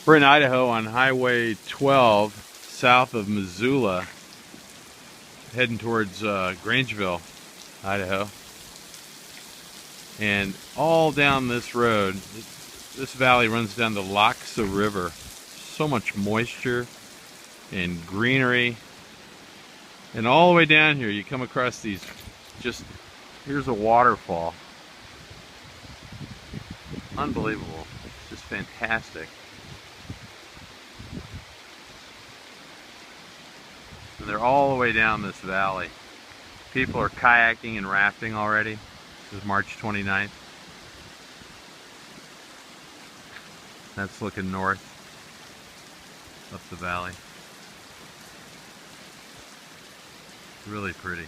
We're in Idaho on Highway 12, south of Missoula, heading towards Grangeville, Idaho. And all down this road, this valley runs down the Lochsa River. So much moisture and greenery. And all the way down here, you come across these, here's a waterfall. Unbelievable, just fantastic. And they're all the way down this valley. People are kayaking and rafting already. This is March 29th. That's looking north up the valley. Really pretty.